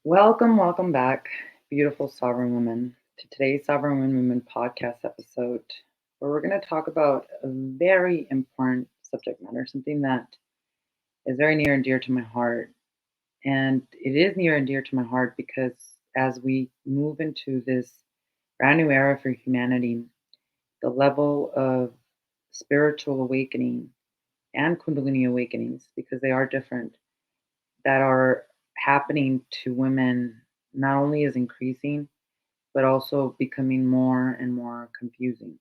Welcome back, beautiful sovereign women, to today's Sovereign Women podcast episode, where we're going to talk about a very important subject matter, something that is very near and dear to my heart. And it is near and dear to my heart because as we move into this brand new era for humanity, the level of spiritual awakening and Kundalini awakenings, because they are different, that are happening to women not only is increasing, but also becoming more and more confusing.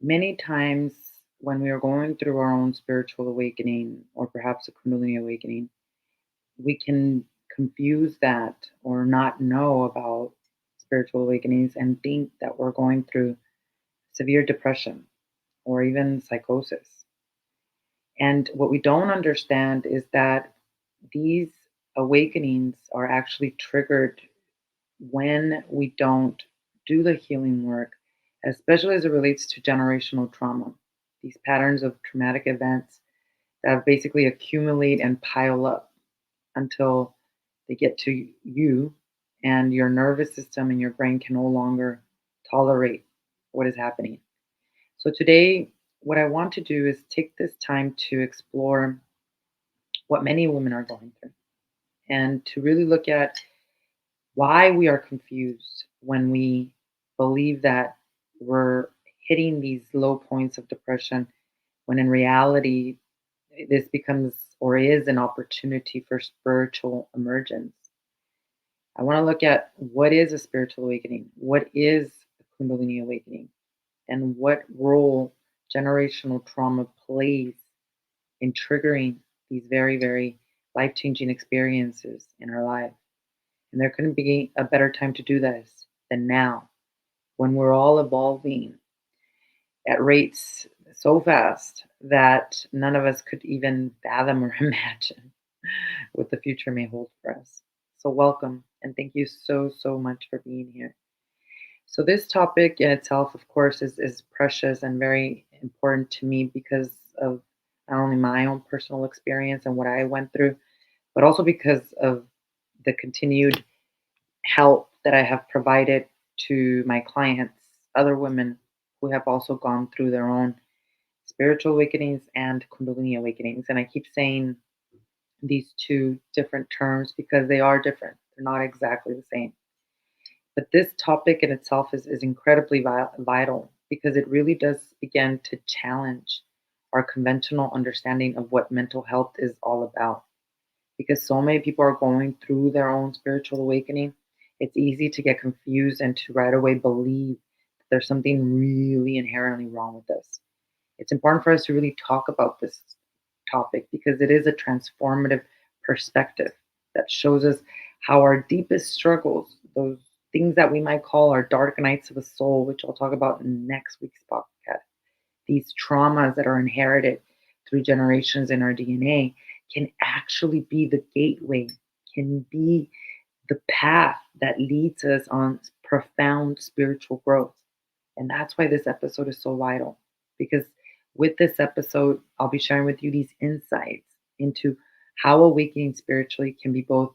Many times, when we are going through our own spiritual awakening or perhaps a Kundalini awakening, we can confuse that or not know about spiritual awakenings and think that we're going through severe depression or even psychosis. And what we don't understand is that these awakenings are actually triggered when we don't do the healing work, especially as it relates to generational trauma, these patterns of traumatic events that basically accumulate and pile up until they get to you and your nervous system and your brain can no longer tolerate what is happening. So, today, what I want to do is take this time to explore what many women are going through and to really look at why we are confused when we believe that we're hitting these low points of depression when in reality this becomes or is an opportunity for spiritual emergence. I want to look at what is a spiritual awakening, what is a Kundalini awakening, and what role generational trauma plays in triggering these very, very life changing experiences in our life. And there couldn't be a better time to do this than now, when we're all evolving at rates so fast that none of us could even fathom or imagine what the future may hold for us. So, welcome, and thank you so much for being here. So, this topic in itself, of course, is precious and very important to me because of not only my own personal experience and what I went through, but also because of the continued help that I have provided to my clients, other women who have also gone through their own spiritual awakenings and Kundalini awakenings. And I keep saying these two different terms because they are different, they're not exactly the same. But this topic in itself is incredibly vital because it really does begin to challenge our conventional understanding of what mental health is all about. Because so many people are going through their own spiritual awakening, it's easy to get confused and to right away believe that there's something really inherently wrong with us. It's important for us to really talk about this topic because it is a transformative perspective that shows us how our deepest struggles, those things that we might call our dark nights of the soul, which I'll talk about in next week's podcast, these traumas that are inherited through generations in our DNA can actually be the gateway, can be the path that leads us on profound spiritual growth. And that's why this episode is so vital because with this episode, I'll be sharing with you these insights into how awakening spiritually can be both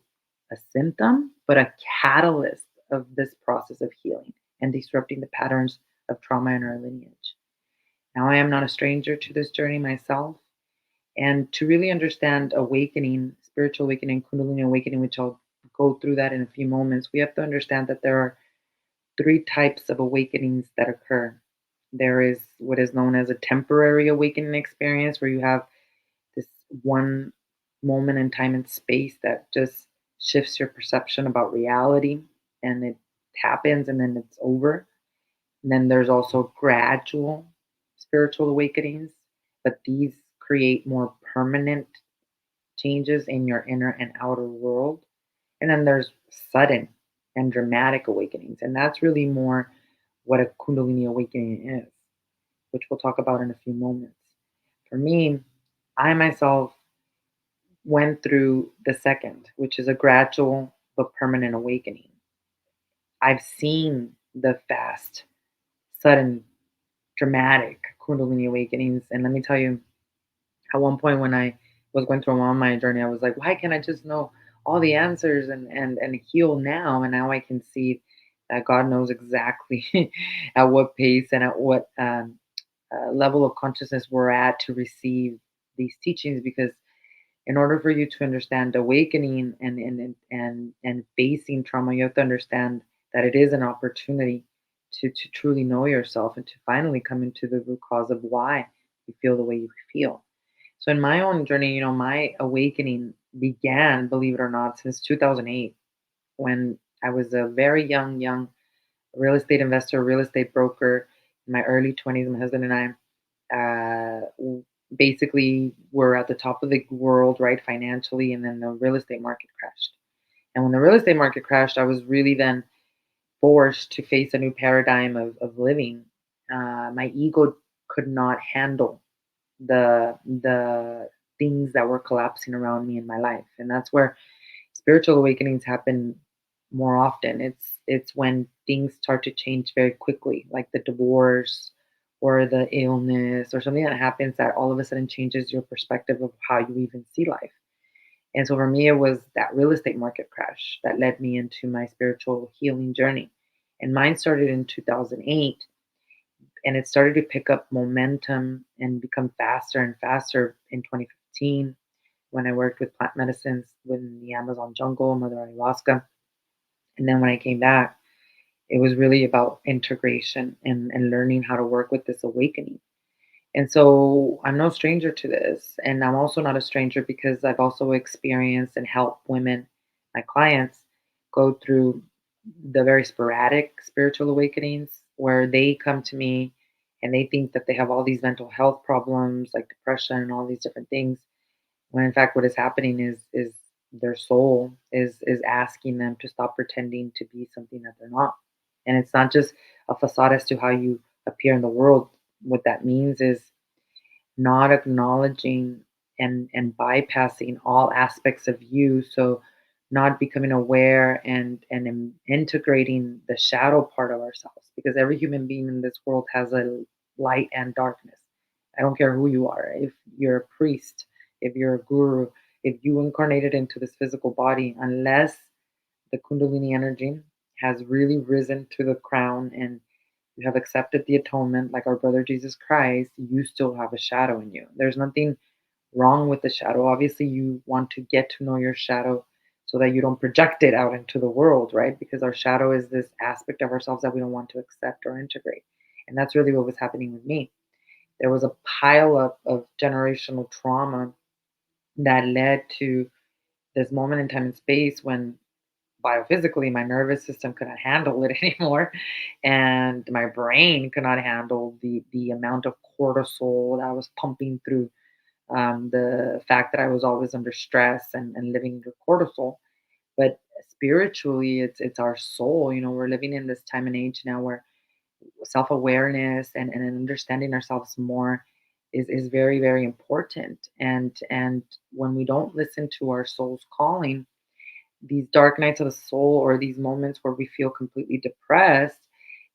a symptom, but a catalyst of this process of healing and disrupting the patterns of trauma in our lineage. Now, I am not a stranger to this journey myself. And to really understand awakening, spiritual awakening, Kundalini awakening, which I'll go through that in a few moments, we have to understand that there are three types of awakenings that occur. There is what is known as a temporary awakening experience, where you have this one moment in time and space that just shifts your perception about reality and it happens and then it's over. And then there's also gradual spiritual awakenings, but these create more permanent changes in your inner and outer world. And then there's sudden and dramatic awakenings. And that's really more what a Kundalini awakening is, which we'll talk about in a few moments. For me, I myself went through the second, which is a gradual but permanent awakening. I've seen the fast, sudden, dramatic Kundalini awakenings. And let me tell you, at one point when I was going through my journey, I was like, why can't I just know all the answers and heal now. And now I can see that God knows exactly at what pace and at what level of consciousness we're at to receive these teachings. Because in order for you to understand awakening and facing trauma, you have to understand that it is an opportunity to truly know yourself and to finally come into the root cause of why you feel the way you feel. So in my own journey, my awakening began, believe it or not, since 2008, when I was a very young real estate investor, real estate broker in my early 20s. My husband and I basically were at the top of the world, right, financially, and then the real estate market crashed. And when the real estate market crashed, I was really then forced to face a new paradigm of living. My ego could not handle the things that were collapsing around me in my life, and that's where spiritual awakenings happen more often. It's when things start to change very quickly, like the divorce or the illness or something that happens that all of a sudden changes your perspective of how you even see life. And so for me, it was that real estate market crash that led me into my spiritual healing journey. And mine started in 2008, and it started to pick up momentum and become faster and faster in 2015 when I worked with plant medicines in the Amazon jungle, Mother Ayahuasca. And then when I came back, it was really about integration and learning how to work with this awakening. And so I'm no stranger to this. And I'm also not a stranger because I've also experienced and helped women, my clients, go through the very sporadic spiritual awakenings where they come to me and they think that they have all these mental health problems like depression and all these different things, when in fact what is happening is their soul is asking them to stop pretending to be something that they're not. And it's not just a facade as to how you appear in the world. What that means is not acknowledging and bypassing all aspects of you. So not becoming aware and integrating the shadow part of ourselves, because every human being in this world has a light and darkness. I don't care who you are. If you're a priest, if you're a guru, if you incarnated into this physical body, unless the Kundalini energy has really risen to the crown and you have accepted the atonement like our brother Jesus Christ, you still have a shadow in you. There's nothing wrong with the shadow. Obviously, you want to get to know your shadow so that you don't project it out into the world, right? Because our shadow is this aspect of ourselves that we don't want to accept or integrate. And that's really what was happening with me. There was a pile up of generational trauma that led to this moment in time and space when biophysically my nervous system could not handle it anymore, and my brain could not handle the amount of cortisol that was pumping through, the fact that I was always under stress and living under cortisol. But spiritually, it's our soul. We're living in this time and age now where self-awareness and understanding ourselves more is very, very important. And when we don't listen to our soul's calling, these dark nights of the soul or these moments where we feel completely depressed,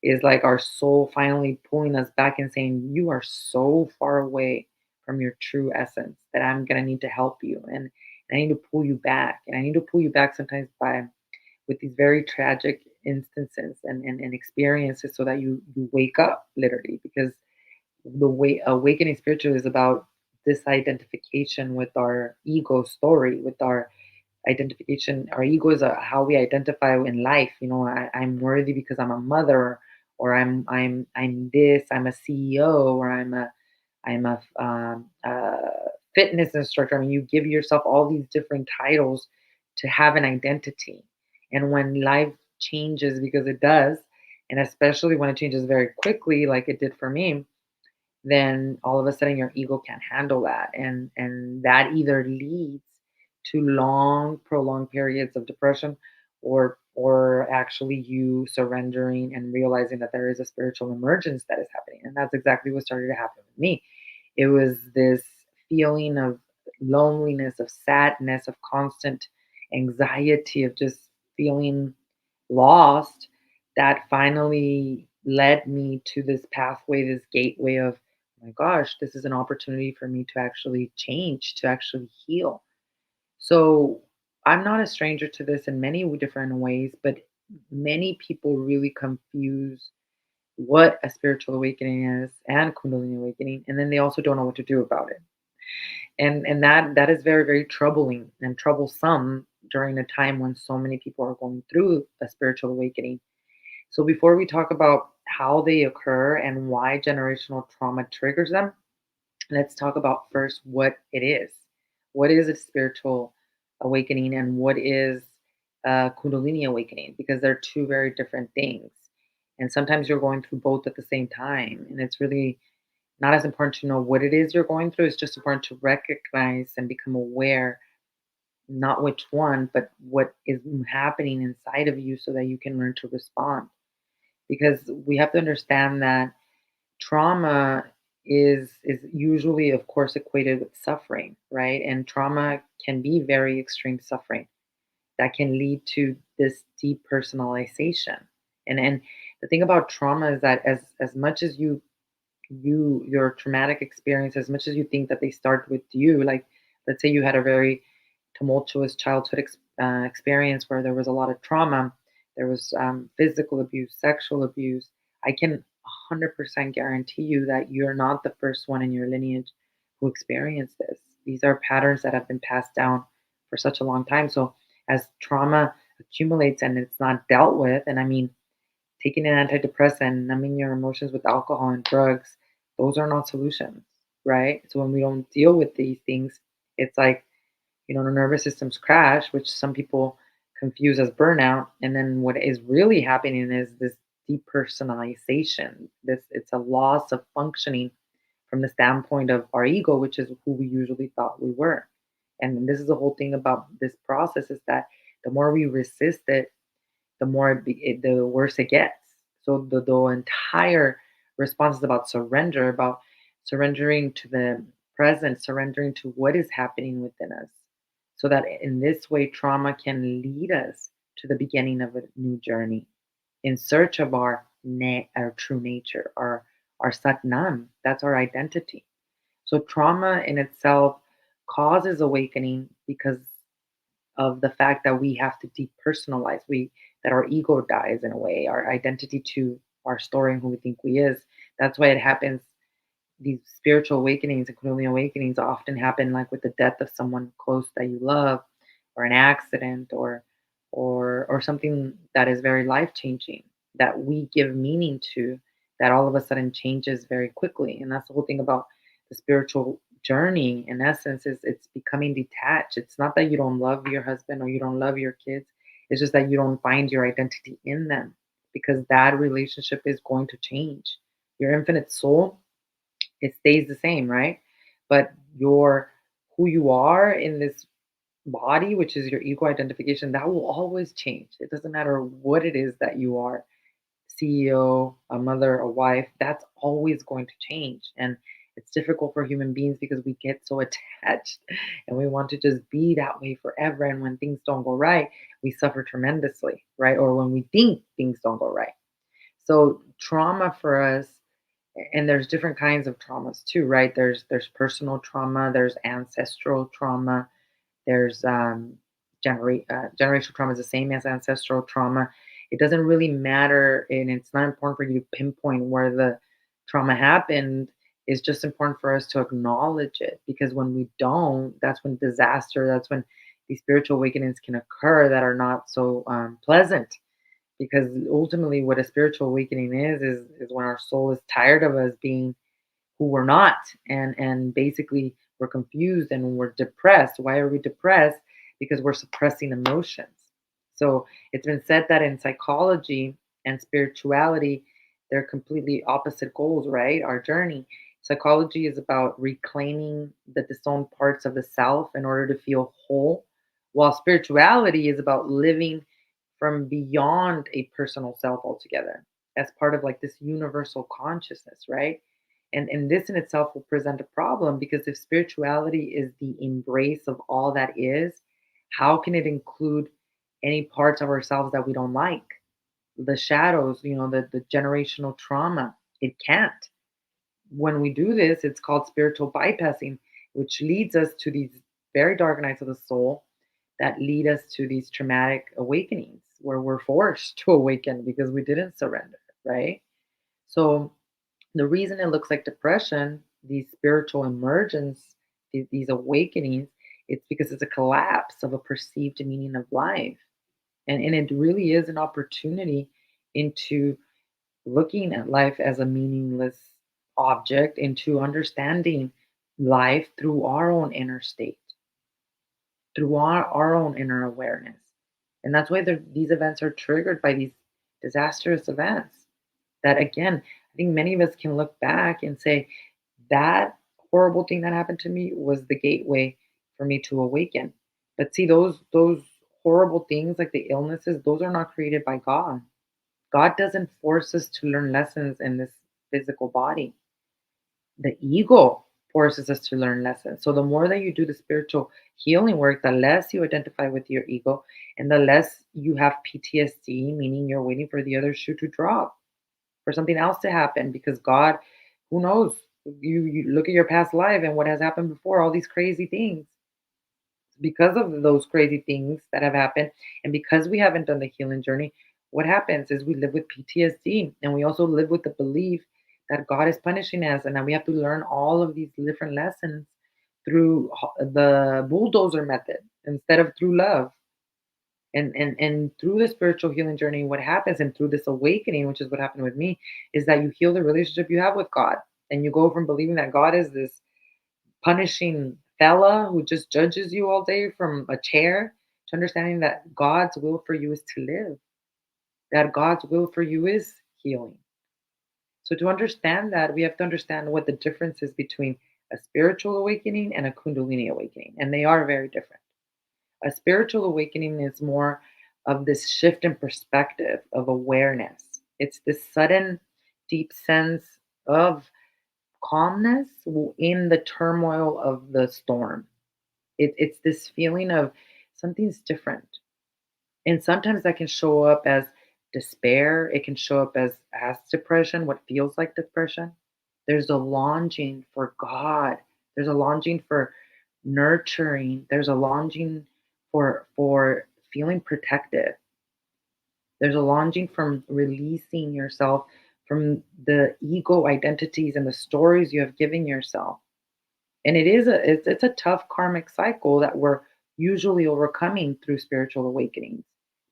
is like our soul finally pulling us back and saying, you are so far away from your true essence that I'm going to need to help you. And I need to pull you back. And I need to pull you back sometimes by with these very tragic instances and experiences so that you wake up literally. Because the way awakening spiritual is about this identification with our ego story, with our identification. Our ego is how we identify in life. I'm worthy because I'm a mother, or I'm this. I'm a CEO, or I'm a fitness instructor. I mean, you give yourself all these different titles to have an identity. And when life changes, because it does, and especially when it changes very quickly, like it did for me, then all of a sudden your ego can't handle that, and that either leads to long prolonged periods of depression, or actually you surrendering and realizing that there is a spiritual emergence that is happening. And that's exactly what started to happen with me. It was this feeling of loneliness, of sadness, of constant anxiety, of just feeling lost, that finally led me to this pathway, this gateway of, oh my gosh, this is an opportunity for me to actually change, to actually heal. So I'm not a stranger to this in many different ways, but many people really confuse what a spiritual awakening is and Kundalini awakening, and then they also don't know what to do about it. And that is very, very troubling and troublesome during a time when so many people are going through a spiritual awakening. So before we talk about how they occur and why generational trauma triggers them, let's talk about first what it is. What is a spiritual awakening and what is a Kundalini awakening? Because they're two very different things. And sometimes you're going through both at the same time. And it's really not as important to know what it is you're going through. It's just important to recognize and become aware, not which one, but what is happening inside of you so that you can learn to respond. Because we have to understand that trauma is usually, of course, equated with suffering, right? And trauma can be very extreme suffering that can lead to this depersonalization. And the thing about trauma is that as much as your traumatic experience, as much as you think that they start with you, like let's say you had a very tumultuous childhood experience where there was a lot of trauma, there was physical abuse, sexual abuse. I can 100% guarantee you that you're not the first one in your lineage who experienced this. These are patterns that have been passed down for such a long time. So as trauma accumulates and it's not dealt with, and I mean, taking an antidepressant, numbing your emotions with alcohol and drugs, those are not solutions, right? So when we don't deal with these things, it's like, the nervous systems crash, which some people confuse as burnout. And then what is really happening is this depersonalization. It's a loss of functioning from the standpoint of our ego, which is who we usually thought we were. And this is the whole thing about this process is that the more we resist it, the worse it gets. So the entire response is about surrender, about surrendering to the present, surrendering to what is happening within us, so that in this way trauma can lead us to the beginning of a new journey in search of our true nature, our satnam. That's our identity. So trauma in itself causes awakening because of the fact that we have to depersonalize, we that our ego dies in a way, our identity to our story and who we think we is. That's why it happens. These spiritual awakenings and Kundalini awakenings often happen like with the death of someone close that you love, or an accident, or something that is very life changing that we give meaning to, that all of a sudden changes very quickly. And that's the whole thing about the spiritual journey. In essence, is it's becoming detached. It's not that you don't love your husband or you don't love your kids. It's just that you don't find your identity in them, because that relationship is going to change. Your infinite soul, it stays the same, right? But your who you are in this body, which is your ego identification, that will always change. It doesn't matter what it is that you are, CEO, a mother, a wife, that's always going to change. And it's difficult for human beings because we get so attached and we want to just be that way forever. And when things don't go right, we suffer tremendously, right? Or when we think things don't go right. So trauma for us, and there's different kinds of traumas too, right? There's personal trauma, there's ancestral trauma, there's generational trauma is the same as ancestral trauma. It doesn't really matter, and it's not important for you to pinpoint where the trauma happened. It's just important for us to acknowledge it, because when we don't, that's when disaster. That's when these spiritual awakenings can occur that are not so pleasant. Because ultimately, what a spiritual awakening is when our soul is tired of us being who we're not, and basically we're confused and we're depressed. Why are we depressed? Because we're suppressing emotions. So it's been said that in psychology and spirituality, they're completely opposite goals, right? Our journey. Psychology is about reclaiming the disowned parts of the self in order to feel whole, while spirituality is about living from beyond a personal self altogether, as part of like this universal consciousness, right? And this in itself will present a problem, because if spirituality is the embrace of all that is, how can it include any parts of ourselves that we don't like? The shadows, the generational trauma. It can't. When we do this, it's called spiritual bypassing, which leads us to these very dark nights of the soul that lead us to these traumatic awakenings where we're forced to awaken because we didn't surrender, right? So the reason it looks like depression, these spiritual emergence, these awakenings, it's because it's a collapse of a perceived meaning of life. And it really is an opportunity into looking at life as a meaningless object, into understanding life through our own inner state, through our own inner awareness. And that's why these events are triggered by these disastrous events. That again, I think many of us can look back and say, that horrible thing that happened to me was the gateway for me to awaken. But see, those horrible things like the illnesses, those are not created by God. God doesn't force us to learn lessons in this physical body. The ego forces us to learn lessons. So the more that you do the spiritual healing work, the less you identify with your ego and the less you have PTSD, meaning you're waiting for the other shoe to drop, for something else to happen because God, who knows? You look at your past life and what has happened before, all these crazy things. Because of those crazy things that have happened, and because we haven't done the healing journey, what happens is we live with PTSD and we also live with the belief that God is punishing us and that we have to learn all of these different lessons through the bulldozer method instead of through love. And through the spiritual healing journey, what happens and through this awakening, which is what happened with me, is that you heal the relationship you have with God. And you go from believing that God is this punishing fella who just judges you all day from a chair to understanding that God's will for you is to live, that God's will for you is healing. So to understand that, we have to understand what the difference is between a spiritual awakening and a Kundalini awakening. And they are very different. A spiritual awakening is more of this shift in perspective of awareness. It's this sudden, deep sense of calmness in the turmoil of the storm. It's this feeling of something's different. And sometimes that can show up as despair. It can show up as depression, what feels like depression. There's a longing for God. There's a longing for nurturing. There's a longing for feeling protected. There's a longing from releasing yourself from the ego identities and the stories you have given yourself. And it's a tough karmic cycle that we're usually overcoming through spiritual awakenings.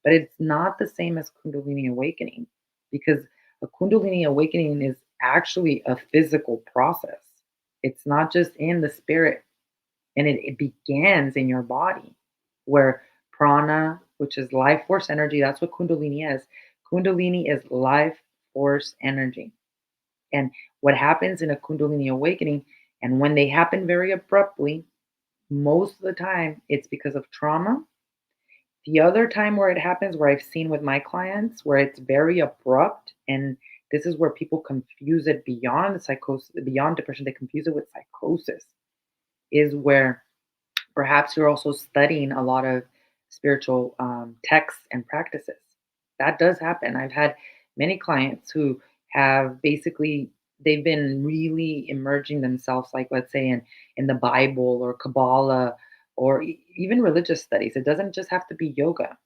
But it's not the same as Kundalini awakening because a Kundalini awakening is actually a physical process. It's not just in the spirit, and it begins in your body where prana, which is life force energy, that's what Kundalini is. Kundalini is life force energy. And what happens in a Kundalini awakening, and when they happen very abruptly, most of the time it's because of trauma. The other time where it happens, where I've seen with my clients, where it's very abrupt, and this is where people confuse it beyond psychosis, beyond depression, they confuse it with psychosis, is where perhaps you're also studying a lot of spiritual texts and practices. That does happen. I've had many clients who have basically they've been really immersing themselves, like let's say in the Bible or Kabbalah or even religious studies. It doesn't just have to be yoga.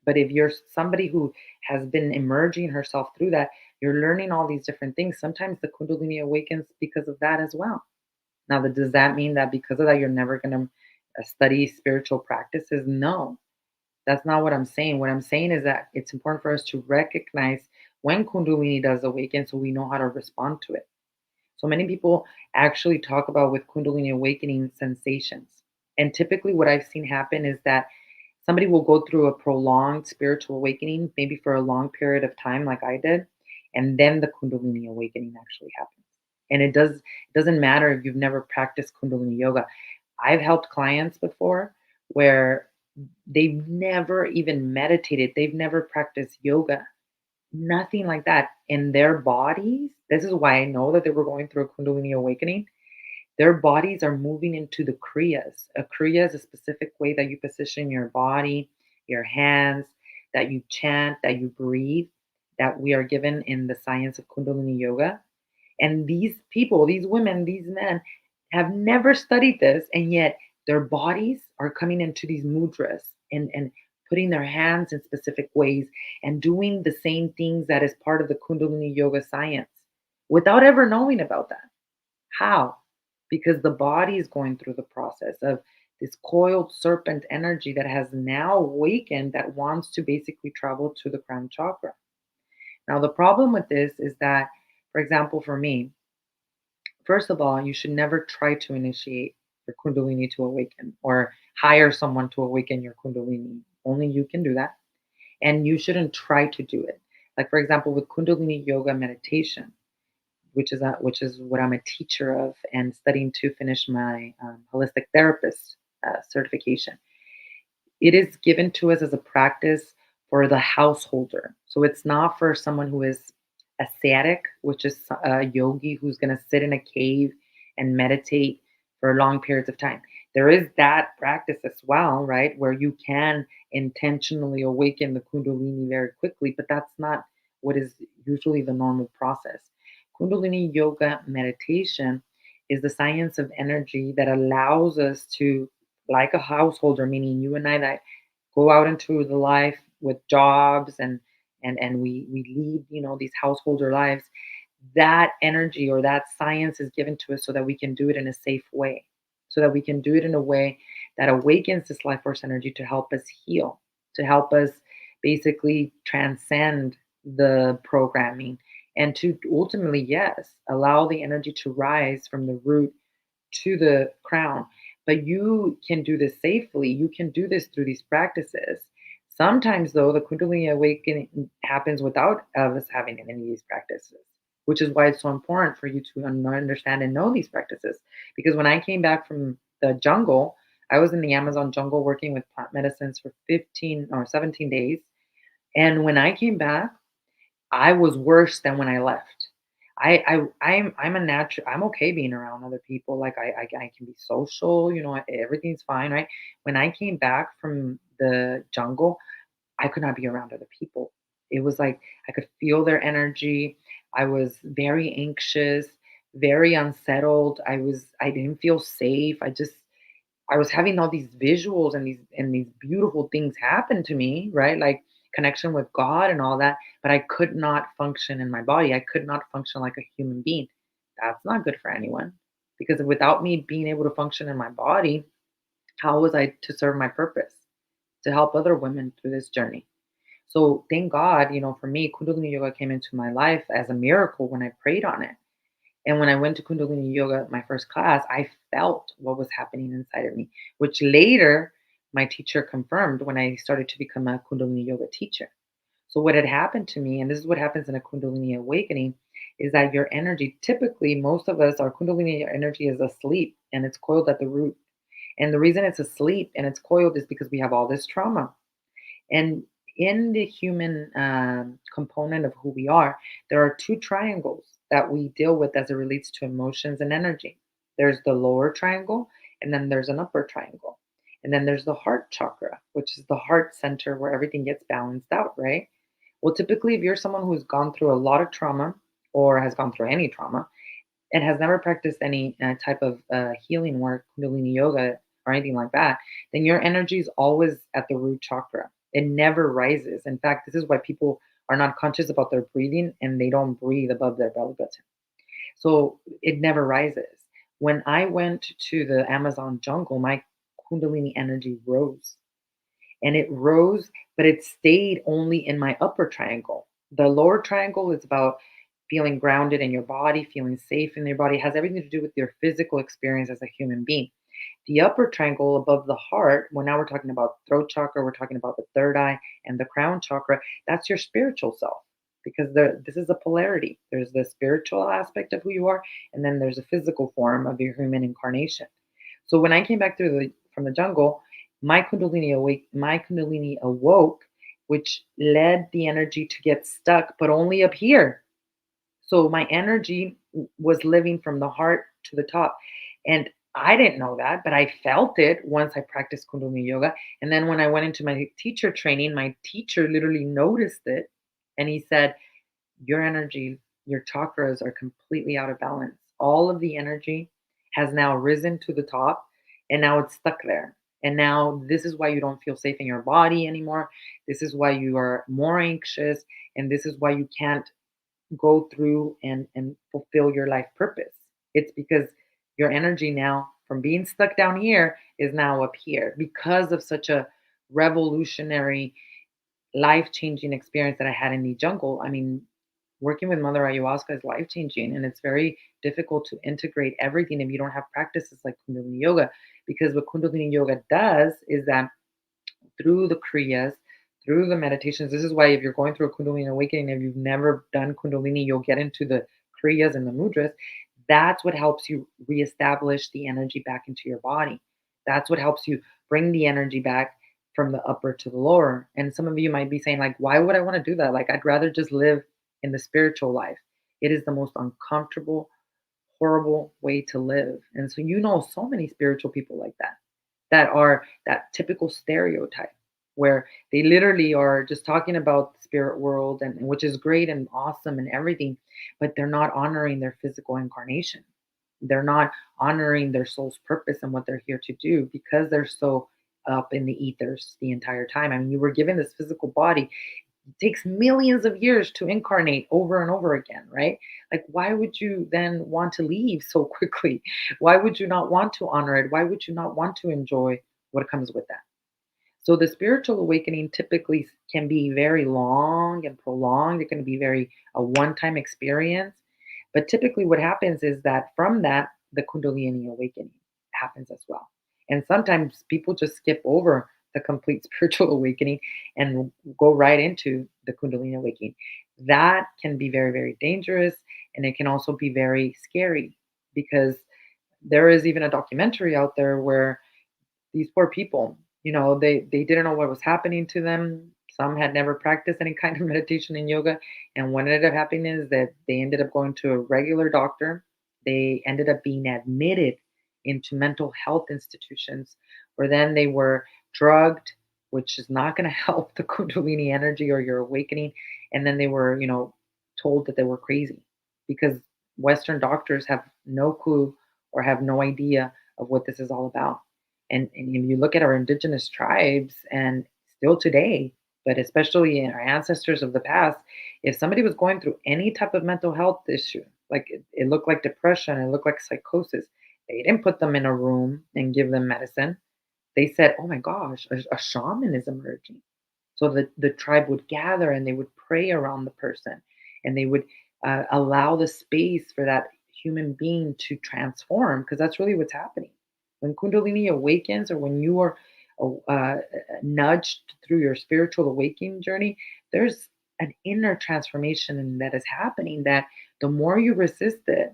But if you're somebody who has been immersing herself through that, you're learning all these different things. Sometimes the Kundalini awakens because of that as well. Now, does that mean that because of that, you're never going to study spiritual practices? No, that's not what I'm saying. What I'm saying is that it's important for us to recognize when Kundalini does awaken so we know how to respond to it. So many people actually talk about with Kundalini awakening sensations. And typically, what I've seen happen is that somebody will go through a prolonged spiritual awakening, maybe for a long period of time, like I did, and then the Kundalini awakening actually happens. And it doesn't matter if you've never practiced Kundalini yoga. I've helped clients before where they've never even meditated, they've never practiced yoga, nothing like that. In their bodies, this is why I know that they were going through a Kundalini awakening. Their bodies are moving into the kriyas. A kriya is a specific way that you position your body, your hands, that you chant, that you breathe, that we are given in the science of Kundalini yoga. And these people, these women, these men have never studied this, and yet Their bodies are coming into these mudras and putting their hands in specific ways and doing the same things that is part of the Kundalini yoga science without ever knowing about that. How? Because the body is going through the process of this coiled serpent energy that has now awakened that wants to basically travel to the crown chakra. Now, the problem with this is that, for example, for me, first of all, you should never try to initiate your Kundalini to awaken or hire someone to awaken your Kundalini. Only you can do that. And you shouldn't try to do it. Like, for example, with Kundalini yoga meditation, which is what I'm a teacher of and studying to finish my holistic therapist certification. It is given to us as a practice for the householder. So it's not for someone who is ascetic, which is a yogi who's going to sit in a cave and meditate for long periods of time. There is that practice as well, right? Where you can intentionally awaken the Kundalini very quickly, but that's not what is usually the normal process. Kundalini yoga meditation is the science of energy that allows us to, like a householder, meaning you and I that go out into the life with jobs and we lead, these householder lives. That energy or that science is given to us so that we can do it in a safe way, so that we can do it in a way that awakens this life force energy to help us heal, to help us basically transcend the programming, and to ultimately, yes, allow the energy to rise from the root to the crown. But you can do this safely. You can do this through these practices. Sometimes, though, the Kundalini awakening happens without us having any of these practices, which is why it's so important for you to understand and know these practices. Because when I came back from the jungle, I was in the Amazon jungle working with plant medicines for 15 or 17 days. And when I came back, I was worse than when I left. I'm a natural. I'm okay being around other people. Like I can be social. Everything's fine, right? When I came back from the jungle, I could not be around other people. It was like I could feel their energy. I was very anxious, very unsettled. I didn't feel safe. I was having all these visuals and these beautiful things happen to me, right? Like connection with God and all that, but I could not function in my body. I could not function like a human being. That's not good for anyone because without me being able to function in my body, how was I to serve my purpose? To help other women through this journey. So thank God, for me, Kundalini Yoga came into my life as a miracle when I prayed on it. And when I went to Kundalini Yoga, my first class, I felt what was happening inside of me, which later my teacher confirmed when I started to become a Kundalini Yoga teacher. So, what had happened to me, and this is what happens in a Kundalini awakening, is that your energy, typically, most of us, our Kundalini energy is asleep and it's coiled at the root. And the reason it's asleep and it's coiled is because we have all this trauma. And in the human component of who we are, there are two triangles that we deal with as it relates to emotions and energy. There's the lower triangle, and then there's an upper triangle. And then there's the heart chakra, which is the heart center where everything gets balanced out, right? Well, typically, if you're someone who's gone through a lot of trauma or has gone through any trauma, and has never practiced any type of healing work, Kundalini yoga, or anything like that, then your energy is always at the root chakra. It never rises. In fact, this is why people are not conscious about their breathing and they don't breathe above their belly button. So it never rises. When I went to the Amazon jungle, my Kundalini energy rose and it rose, but it stayed only in my upper triangle. The lower triangle is about feeling grounded in your body, feeling safe in your body. It has everything to do with your physical experience as a human being. The upper triangle above the heart, well, now we're talking about throat chakra, we're talking about the third eye and the crown chakra. That's your spiritual self because this is a polarity. There's the spiritual aspect of who you are, and then there's a physical form of your human incarnation. So when I came back from the jungle, my Kundalini awoke, which led the energy to get stuck, but only up here. So my energy was living from the heart to the top. And I didn't know that, but I felt it once I practiced Kundalini yoga. And then when I went into my teacher training, my teacher literally noticed it and he said, your energy, your chakras are completely out of balance. All of the energy has now risen to the top and now it's stuck there. And now this is why you don't feel safe in your body anymore. This is why you are more anxious, and this is why you can't go through and fulfill your life purpose. It's because your energy now from being stuck down here is now up here because of such a revolutionary, life-changing experience that I had in the jungle. I mean, working with Mother Ayahuasca is life-changing, and it's very difficult to integrate everything if you don't have practices like Kundalini yoga. Because what Kundalini yoga does is that through the kriyas, through the meditations. This is why if you're going through a Kundalini awakening, if you've never done Kundalini, you'll get into the kriyas and the mudras. That's what helps you reestablish the energy back into your body. That's what helps you bring the energy back from the upper to the lower. And some of you might be saying, like, why would I want to do that? Like, I'd rather just live in the spiritual life. It is the most uncomfortable, horrible way to live. And so you know so many spiritual people like that, that are that typical stereotype where they literally are just talking about the spirit world, and which is great and awesome and everything, but they're not honoring their physical incarnation. They're not honoring their soul's purpose and what they're here to do because they're so up in the ethers the entire time. I mean, you were given this physical body, takes millions of years to incarnate over and over again, right? Like, why would you then want to leave so quickly? Why would you not want to honor it? Why would you not want to enjoy what comes with that? So, the spiritual awakening typically can be very long and prolonged. It can be very a one time experience. But typically, what happens is that from that, the Kundalini awakening happens as well. And sometimes people just skip over the complete spiritual awakening and go right into the Kundalini awakening. That can be very, very dangerous. And it can also be very scary because there is even a documentary out there where these poor people, they didn't know what was happening to them. Some had never practiced any kind of meditation and yoga, and what ended up happening is that they ended up going to a regular doctor. They ended up being admitted into mental health institutions, where then they were drugged, which is not going to help the Kundalini energy or your awakening. And then they were, told that they were crazy because Western doctors have no clue or have no idea of what this is all about. And if you look at our indigenous tribes and still today, but especially in our ancestors of the past, if somebody was going through any type of mental health issue, like it looked like depression, it looked like psychosis, they didn't put them in a room and give them medicine. They said, "Oh my gosh, a shaman is emerging." So the tribe would gather and they would pray around the person, and they would allow the space for that human being to transform, because that's really what's happening. When Kundalini awakens, or when you are nudged through your spiritual awakening journey, there's an inner transformation that is happening, that the more you resist it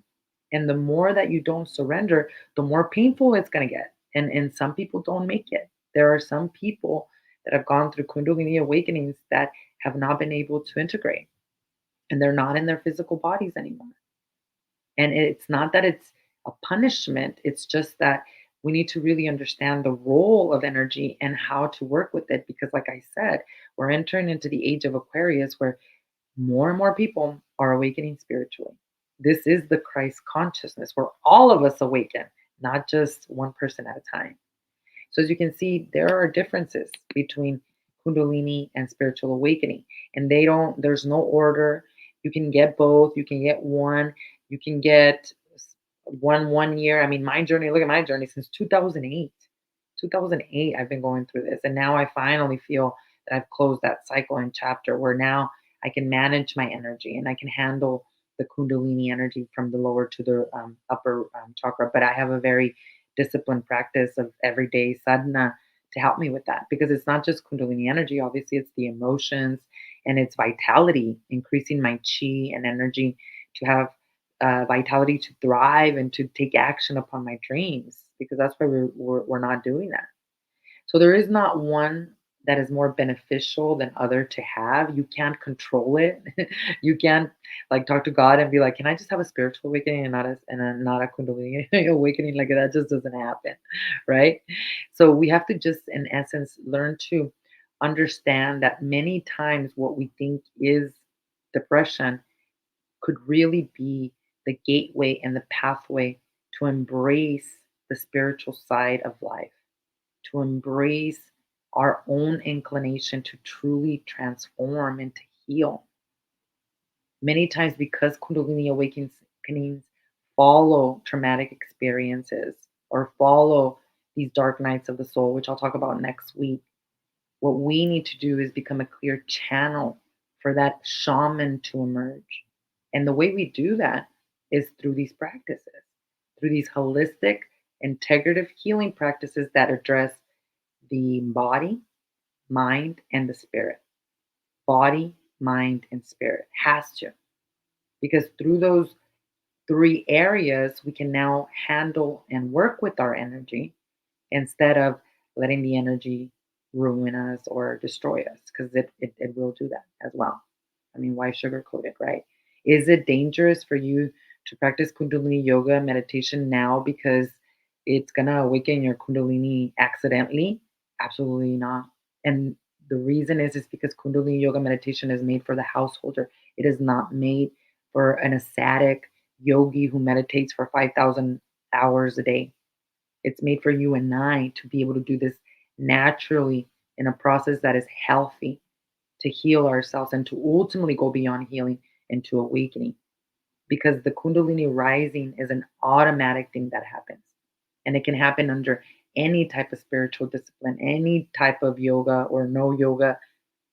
and the more that you don't surrender, the more painful it's going to get. And some people don't make it. There are some people that have gone through Kundalini awakenings that have not been able to integrate, and they're not in their physical bodies anymore. And it's not that it's a punishment, it's just that we need to really understand the role of energy and how to work with it. Because, like I said, we're entering into the age of Aquarius where more and more people are awakening spiritually. This is the Christ consciousness where all of us awaken, not just one person at a time. So as you can see, there are differences between Kundalini and spiritual awakening, and there's no order. You can get both. You can get one. You can get one year. I mean, my journey. Look at my journey since 2008. 2008, I've been going through this, and now I finally feel that I've closed that cycle and chapter where now I can manage my energy and I can handle the Kundalini energy from the lower to the upper chakra. But I have a very disciplined practice of everyday sadhana to help me with that, because it's not just Kundalini energy. Obviously, it's the emotions and it's vitality, increasing my chi and energy to have vitality to thrive and to take action upon my dreams, because that's why we're not doing that. So there is not one that is more beneficial than other to have. You can't control it. You can't like talk to God and be like, "Can I just have a spiritual awakening and not a Kundalini awakening?" Like, that just doesn't happen, right? So we have to just, in essence, learn to understand that many times what we think is depression could really be the gateway and the pathway to embrace the spiritual side of life, to embrace our own inclination to truly transform and to heal. Many times, because Kundalini awakenings follow traumatic experiences or follow these dark nights of the soul, which I'll talk about next week, what we need to do is become a clear channel for that shaman to emerge. And the way we do that is through these practices, through these holistic, integrative healing practices that address the body, mind, and the spirit. Body, mind, and spirit has to. Because through those three areas, we can now handle and work with our energy instead of letting the energy ruin us or destroy us, because it will do that as well. I mean, why sugarcoat it, right? Is it dangerous for you to practice Kundalini yoga meditation now because it's going to awaken your Kundalini accidentally? Absolutely not. And the reason is because Kundalini yoga meditation is made for the householder. It is not made for an ascetic yogi who meditates for 5,000 hours a day. It's made for you and I to be able to do this naturally in a process that is healthy, to heal ourselves and to ultimately go beyond healing into awakening. Because the Kundalini rising is an automatic thing that happens. And it can happen under any type of spiritual discipline, any type of yoga or no yoga.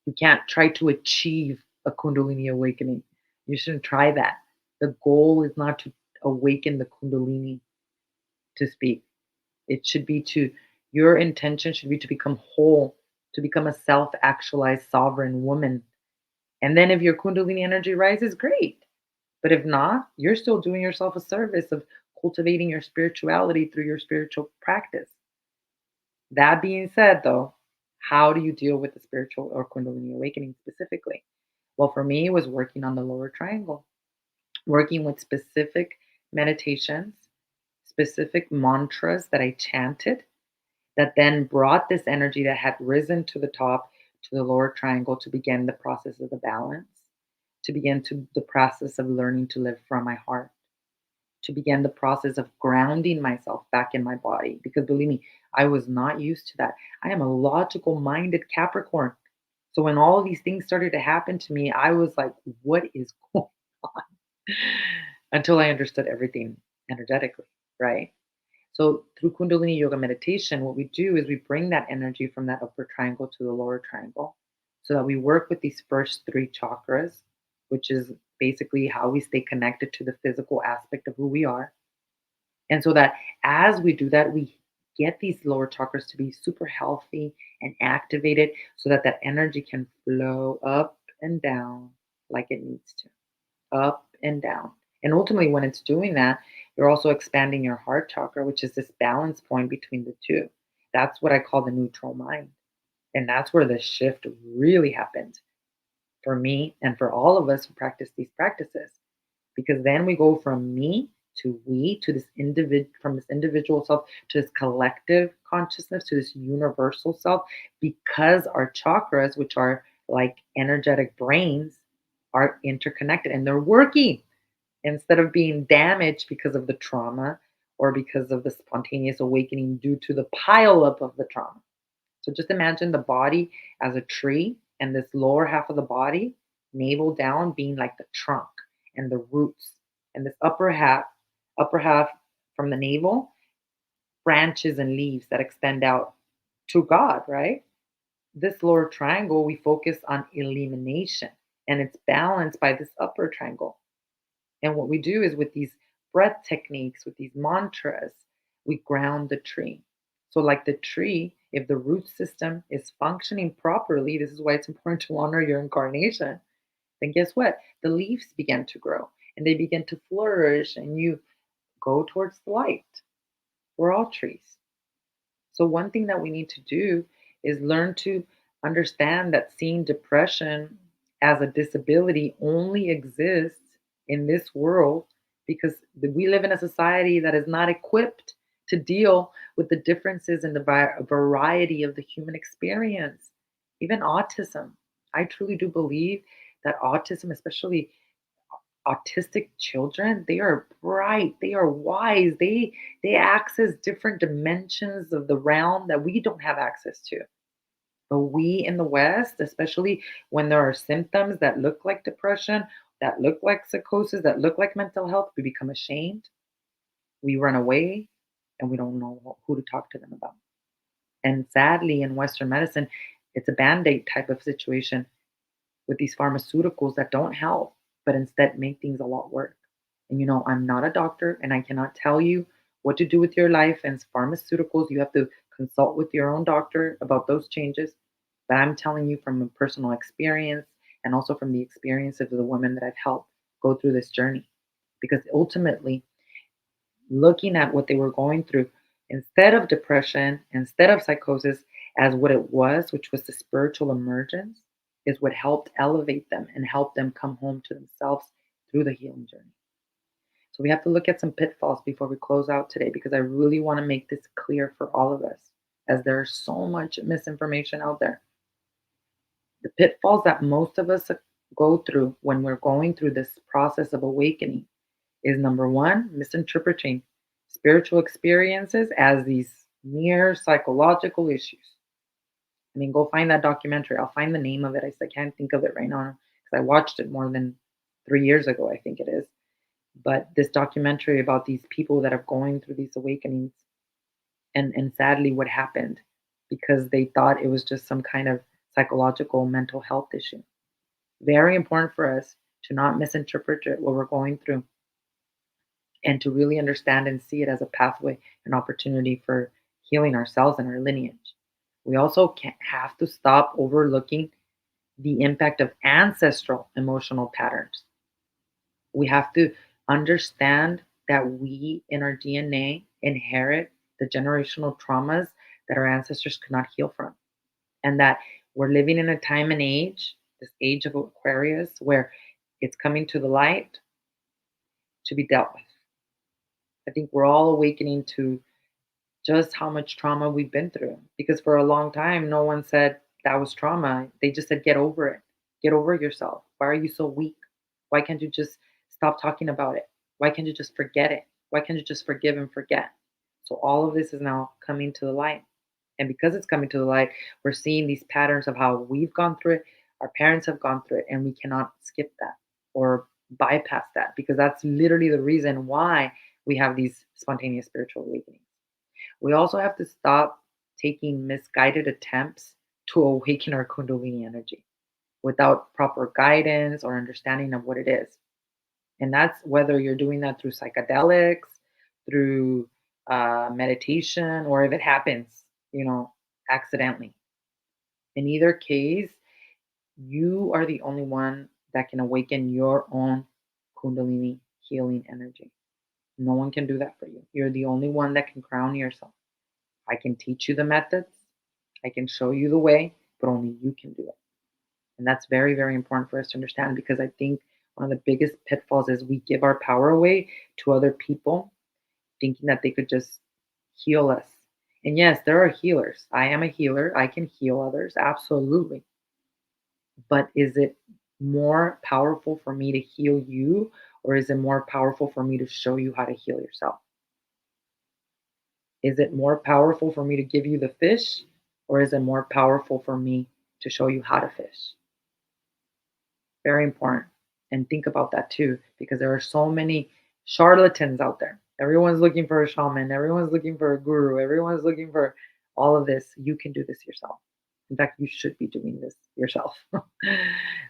You can't try to achieve a Kundalini awakening. You shouldn't try that. The goal is not to awaken the Kundalini, to speak. It should be to, your intention should be to become whole, to become a self actualized sovereign woman. And then if your Kundalini energy rises, great. But if not, you're still doing yourself a service of cultivating your spirituality through your spiritual practice. That being said, though, how do you deal with the spiritual or Kundalini awakening specifically? Well, for me, it was working on the lower triangle, working with specific meditations, specific mantras that I chanted that then brought this energy that had risen to the top to the lower triangle to begin the process of the balance, to begin to the process of learning to live from my heart, to begin the process of grounding myself back in my body. Because believe me, I was not used to that. I am a logical minded Capricorn. So when all of these things started to happen to me, I was like, what is going on? Until I understood everything energetically, right? So through Kundalini yoga meditation, what we do is we bring that energy from that upper triangle to the lower triangle so that we work with these first three chakras, which is basically how we stay connected to the physical aspect of who we are. And so that as we do that, we get these lower chakras to be super healthy and activated so that that energy can flow up and down like it needs to, up and down. And ultimately, when it's doing that, you're also expanding your heart chakra, which is this balance point between the two. That's what I call the neutral mind. And that's where the shift really happened for me and for all of us who practice these practices. Because then we go from me to we to this individual, from this individual self to this collective consciousness to this universal self, because our chakras, which are like energetic brains, are interconnected and they're working instead of being damaged because of the trauma or because of the spontaneous awakening due to the pileup of the trauma. So just imagine the body as a tree and this lower half of the body, navel down, being like the trunk and the roots, and this upper half from the navel, branches and leaves that extend out to God, right? This lower triangle, we focus on elimination and it's balanced by this upper triangle. And what we do is with these breath techniques, with these mantras, we ground the tree. So, like the tree, if the root system is functioning properly, this is why it's important to honor your incarnation. Then guess what? The leaves begin to grow and they begin to flourish, and you go towards the light. We're all trees. So, one thing that we need to do is learn to understand that seeing depression as a disability only exists in this world because we live in a society that is not equipped to deal with the differences in the variety of the human experience, even autism. I truly do believe that autism, especially autistic children, they are bright, they are wise, they access different dimensions of the realm that we don't have access to. But we in the West, especially when there are symptoms that look like depression, that look like psychosis, that look like mental health, we become ashamed, we run away, and we don't know who to talk to them about. And sadly, in Western medicine, it's a band aid type of situation with these pharmaceuticals that don't help, but instead make things a lot worse. And I'm not a doctor and I cannot tell you what to do with your life and pharmaceuticals. You have to consult with your own doctor about those changes. But I'm telling you from a personal experience and also from the experience of the women that I've helped go through this journey. Because ultimately, looking at what they were going through, instead of depression, instead of psychosis, as what it was, which was the spiritual emergence, is what helped elevate them and help them come home to themselves through the healing journey. So we have to look at some pitfalls before we close out today because I really want to make this clear for all of us, as there's so much misinformation out there. The pitfalls that most of us go through when we're going through this process of awakening is number one, misinterpreting spiritual experiences as these mere psychological issues. I mean, go find that documentary. I'll find the name of it. I can't think of it right now because I watched it more than 3 years ago, I think it is. But this documentary about these people that are going through these awakenings and sadly what happened because they thought it was just some kind of psychological mental health issue. Very important for us to not misinterpret what we're going through and to really understand and see it as a pathway, an opportunity for healing ourselves and our lineage. We also can't have to stop overlooking the impact of ancestral emotional patterns. We have to understand that we in our DNA inherit the generational traumas that our ancestors could not heal from, and that we're living in a time and age, this age of Aquarius, where it's coming to the light to be dealt with. I think we're all awakening to just how much trauma we've been through. Because for a long time, no one said that was trauma. They just said, get over it. Get over yourself. Why are you so weak? Why can't you just stop talking about it? Why can't you just forget it? Why can't you just forgive and forget? So all of this is now coming to the light. And because it's coming to the light, we're seeing these patterns of how we've gone through it, our parents have gone through it, and we cannot skip that or bypass that because that's literally the reason why we have these spontaneous spiritual awakenings. We also have to stop taking misguided attempts to awaken our Kundalini energy without proper guidance or understanding of what it is. And that's whether you're doing that through psychedelics, through meditation, or if it happens, accidentally. In either case, you are the only one that can awaken your own Kundalini healing energy. No one can do that for you. You're the only one that can ground yourself. I can teach you the methods, I can show you the way, but only you can do it. And that's very, very important for us to understand because I think one of the biggest pitfalls is we give our power away to other people, thinking that they could just heal us. And yes, there are healers. I am a healer. I can heal others, absolutely. But is it more powerful for me to heal you, or is it more powerful for me to show you how to heal yourself? Is it more powerful for me to give you the fish, or is it more powerful for me to show you how to fish? Very important. And think about that too, because there are so many charlatans out there. Everyone's looking for a shaman, everyone's looking for a guru, everyone's looking for all of this. You can do this yourself. In fact, you should be doing this yourself.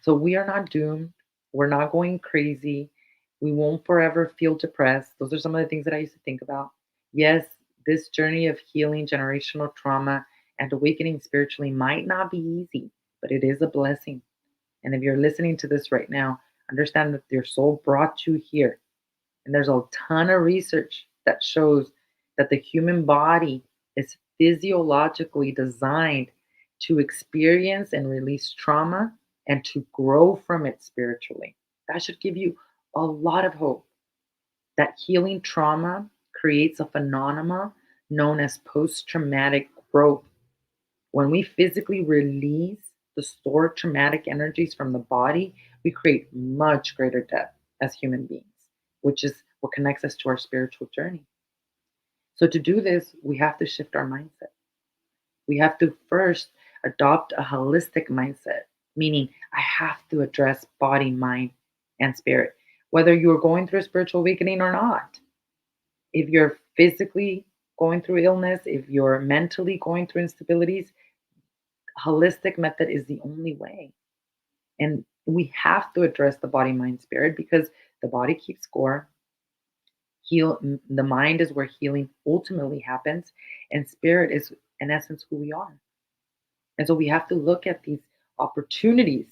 So we are not doomed. We're not going crazy. We won't forever feel depressed. Those are some of the things that I used to think about. Yes, this journey of healing generational trauma and awakening spiritually might not be easy, but it is a blessing. And if you're listening to this right now, understand that your soul brought you here. And there's a ton of research that shows that the human body is physiologically designed to experience and release trauma and to grow from it spiritually. That should give you a lot of hope that healing trauma creates a phenomenon known as post traumatic growth. When we physically release the stored traumatic energies from the body, we create much greater depth. as human beings, which is what connects us to our spiritual journey. So to do this, we have to shift our mindset. We have to first adopt a holistic mindset, meaning I have to address body, mind, and spirit, whether you're going through a spiritual awakening or not. If you're physically going through illness, if you're mentally going through instabilities, holistic method is the only way. And we have to address the body, mind, spirit because the body keeps score. The mind is where healing ultimately happens, and spirit is, in essence, who we are. And so we have to look at these opportunities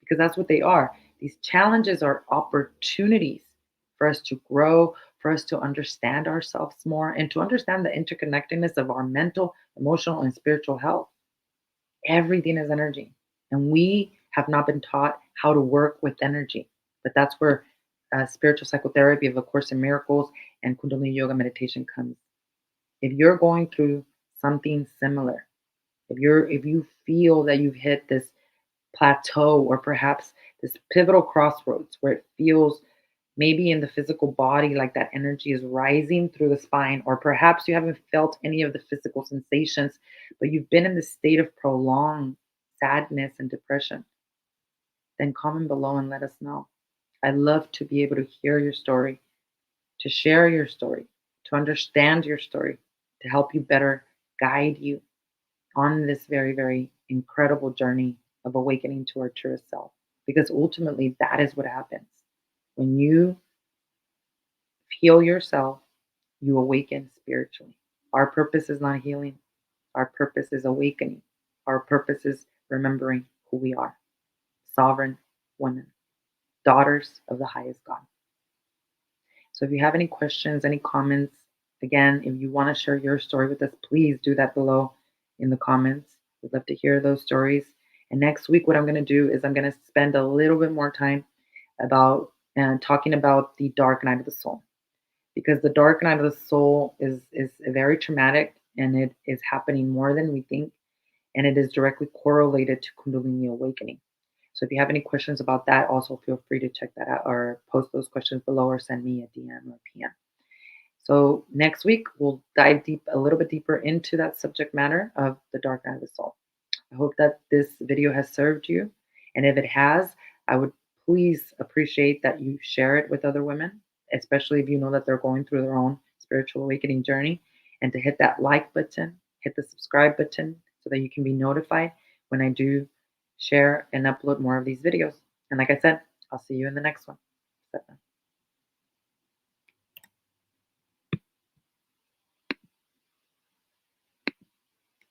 because that's what they are. These challenges are opportunities for us to grow, for us to understand ourselves more, and to understand the interconnectedness of our mental, emotional, and spiritual health. Everything is energy. And we have not been taught how to work with energy. But that's where spiritual psychotherapy of A Course in Miracles and Kundalini yoga meditation comes. If you're going through something similar, if you feel that you've hit this plateau or perhaps this pivotal crossroads where it feels maybe in the physical body like that energy is rising through the spine, or perhaps you haven't felt any of the physical sensations, but you've been in this state of prolonged sadness and depression, then comment below and let us know. I'd love to be able to hear your story, to share your story, to understand your story, to help you better guide you on this very, very incredible journey of awakening to our truest self. Because ultimately, that is what happens. When you heal yourself, you awaken spiritually. Our purpose is not healing, our purpose is awakening. Our purpose is remembering who we are, sovereign women, daughters of the highest God. So if you have any questions, any comments, again, if you want to share your story with us, please do that below in the comments. We'd love to hear those stories. And next week, what I'm going to do is I'm going to spend a little bit more time about talking about the dark night of the soul, because the dark night of the soul is very traumatic and it is happening more than we think, and it is directly correlated to Kundalini awakening. So if you have any questions about that, also feel free to check that out or post those questions below or send me a DM or PM. So next week, we'll dive a little bit deeper into that subject matter of the dark night of the soul. I hope that this video has served you. And if it has, I would please appreciate that you share it with other women, especially if you know that they're going through their own spiritual awakening journey, and to hit that like button, hit the subscribe button so that you can be notified when I do share and upload more of these videos. And like I said, I'll see you in the next one.